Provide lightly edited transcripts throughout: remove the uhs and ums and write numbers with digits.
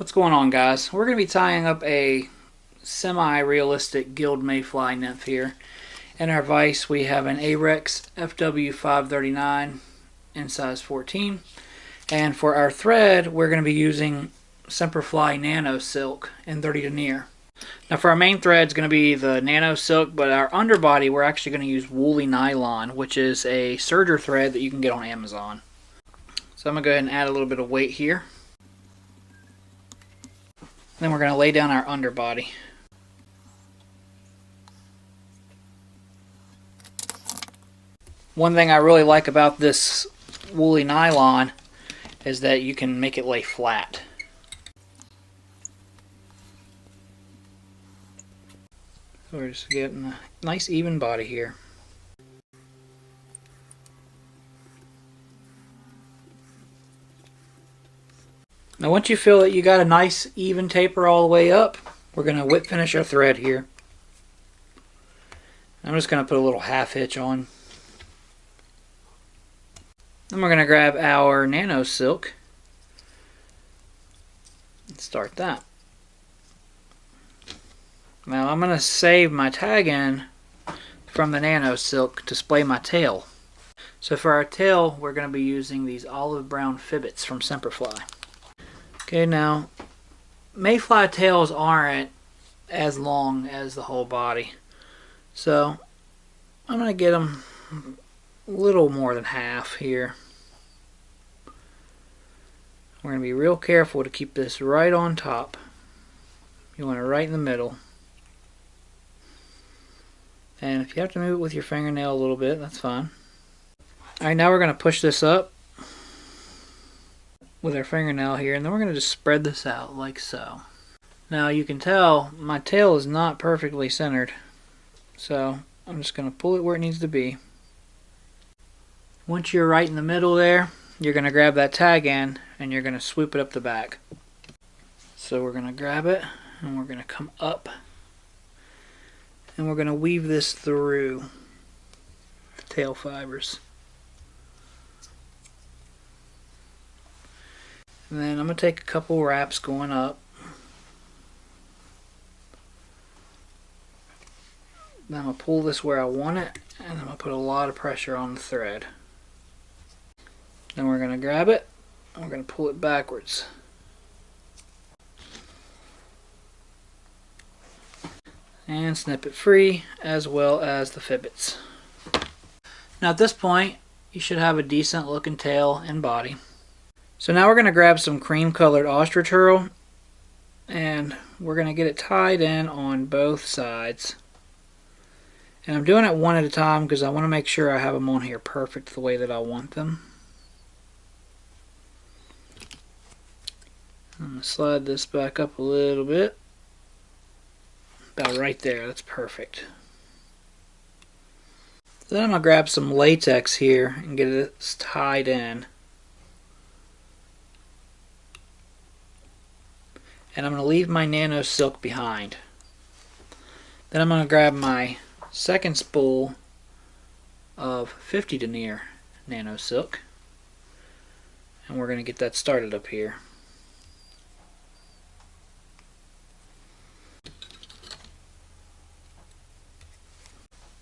What's going on, guys? We're going to be tying up a semi-realistic Gilled Mayfly Nymph here. In our vise we have an Ahrex FW539 in size 14, and for our thread we're going to be using Semperfli nanosilk in 30 denier. Now for our main thread it's going to be the nanosilk, but our underbody we're actually going to use woolly nylon, which is a serger thread that you can get on Amazon. So I'm going to go ahead and add a little bit of weight here. Then we're going to lay down our underbody. One thing I really like about this woolly nylon is that you can make it lay flat. So we're just getting a nice even body here. Now once you feel that you got a nice even taper all the way up, we're going to whip finish our thread here. I'm just going to put a little half hitch on. Then we're going to grab our nanosilk and start that. Now I'm going to save my tag end from the nanosilk to display my tail. So for our tail we're going to be using these olive brown fibbits from Semperfli. Okay, now mayfly tails aren't as long as the whole body, so I'm going to get them a little more than half here. We're going to be real careful to keep this right on top. You want it right in the middle. And if you have to move it with your fingernail a little bit, that's fine. Alright, now we're going to push this up with our fingernail here, and then we're going to just spread this out like so. Now you can tell my tail is not perfectly centered, so I'm just going to pull it where it needs to be. Once you're right in the middle there, you're going to grab that tag end and you're going to swoop it up the back. So we're going to grab it and we're going to come up and we're going to weave this through the tail fibers. And then I'm going to take a couple wraps going up. Then I'm going to pull this where I want it, and I'm going to put a lot of pressure on the thread. Then we're going to grab it, and we're going to pull it backwards. And snip it free, as well as the fibbits. Now at this point, you should have a decent looking tail and body. So now we're going to grab some cream colored ostrich herl and we're going to get it tied in on both sides. And I'm doing it one at a time because I want to make sure I have them on here perfect the way that I want them. I'm going to slide this back up a little bit. About right there, that's perfect. Then I'm going to grab some latex here and get it tied in. And I'm going to leave my nanosilk behind. Then I'm going to grab my second spool of 50 denier nanosilk, and we're going to get that started up here.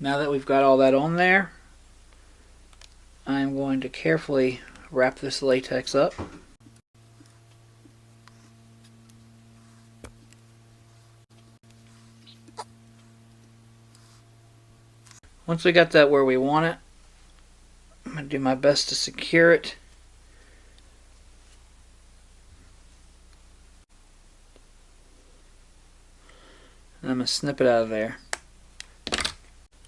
Now that we've got all that on there, I'm going to carefully wrap this latex up. Once we got that where we want it, I'm going to do my best to secure it. And I'm going to snip it out of there.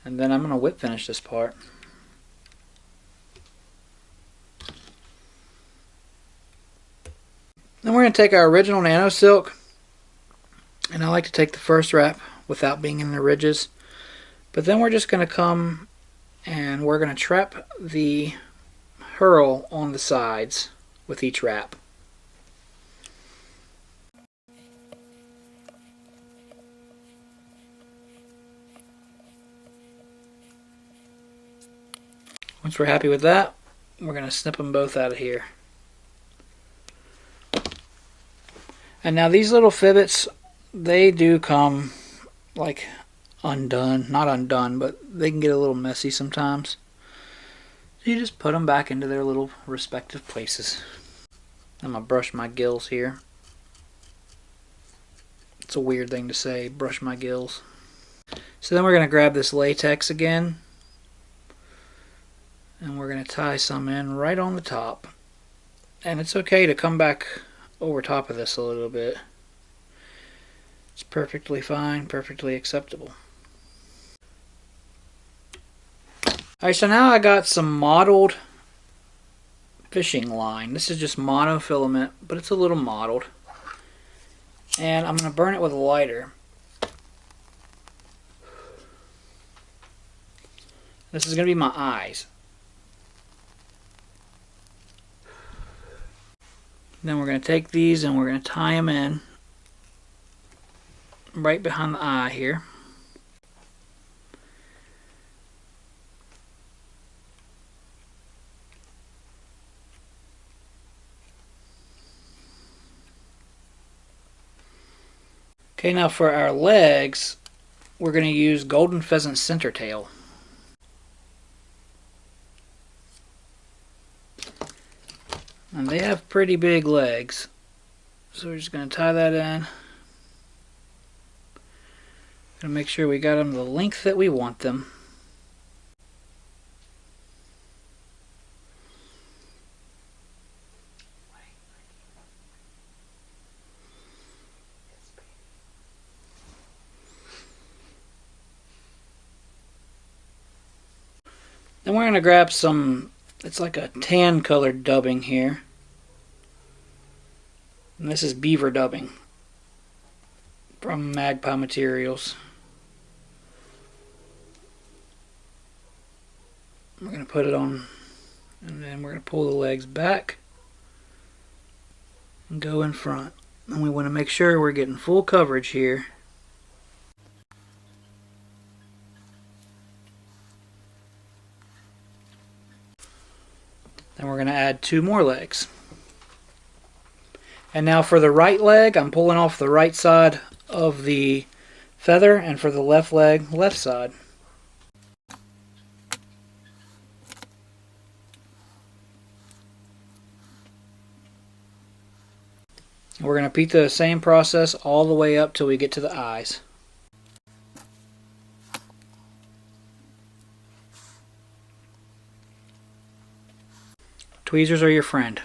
And then I'm going to whip finish this part. Then we're going to take our original nanosilk, and I like to take the first wrap without being in the ridges. But then we're just going to come and we're going to trap the herl on the sides with each wrap. Once we're happy with that, we're going to snip them both out of here. And now these little fibbits, they do come like undone. Not undone, but they can get a little messy sometimes. So you just put them back into their little respective places. I'm going to brush my gills here. It's a weird thing to say, brush my gills. So then we're going to grab this latex again. And we're going to tie some in right on the top. And it's okay to come back over top of this a little bit. It's perfectly fine, perfectly acceptable. Alright, so now I got some mottled fishing line. This is just monofilament, but it's a little mottled. And I'm going to burn it with a lighter. This is going to be my eyes. Then we're going to take these and we're going to tie them in right behind the eye here. Okay, now for our legs, we're going to use golden pheasant center tail. And they have pretty big legs. So we're just going to tie that in. Going to make sure we got them the length that we want them. Then we're going to grab some, it's like a tan colored dubbing here. And this is beaver dubbing from Magpie Materials. We're going to put it on, and then we're going to pull the legs back and go in front. And we want to make sure we're getting full coverage here. Then we're going to add 2 more legs. And now for the right leg, I'm pulling off the right side of the feather, and for the left leg, left side. We're going to repeat the same process all the way up till we get to the eyes. Tweezers are your friend.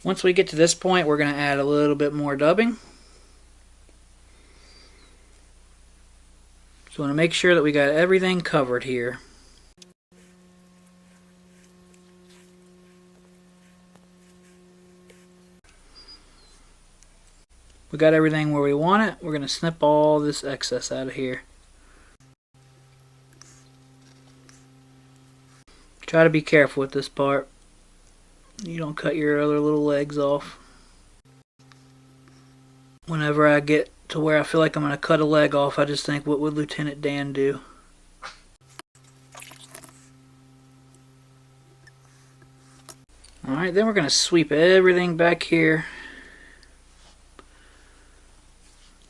Once we get to this point, we're going to add a little bit more dubbing. So we want to make sure that we got everything covered here. We got everything where we want it. We're going to snip all this excess out of here. Try to be careful with this part. You don't cut your other little legs off. Whenever I get to where I feel like I'm going to cut a leg off, I just think, what would Lieutenant Dan do? Alright, then we're going to sweep everything back here.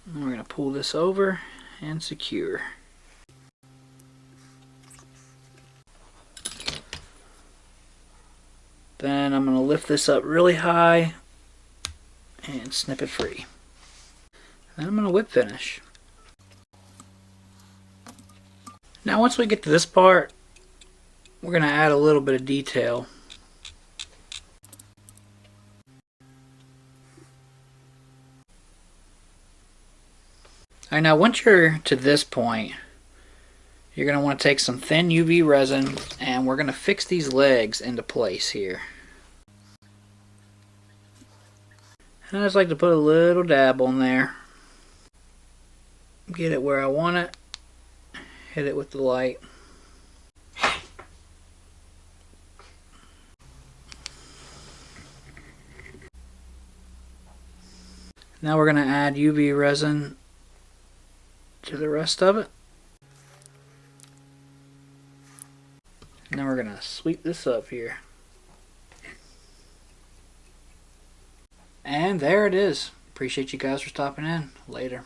And we're going to pull this over and secure. Then I'm going to lift this up really high and snip it free. Then I'm going to whip finish. Now once we get to this part, we're going to add a little bit of detail. Alright, now once you're to this point, you're going to want to take some thin UV resin and we're going to fix these legs into place here. And I just like to put a little dab on there. Get it where I want it. Hit it with the light. Now we're going to add UV resin to the rest of it. And then we're going to sweep this up here. And there it is. Appreciate you guys for stopping in. Later.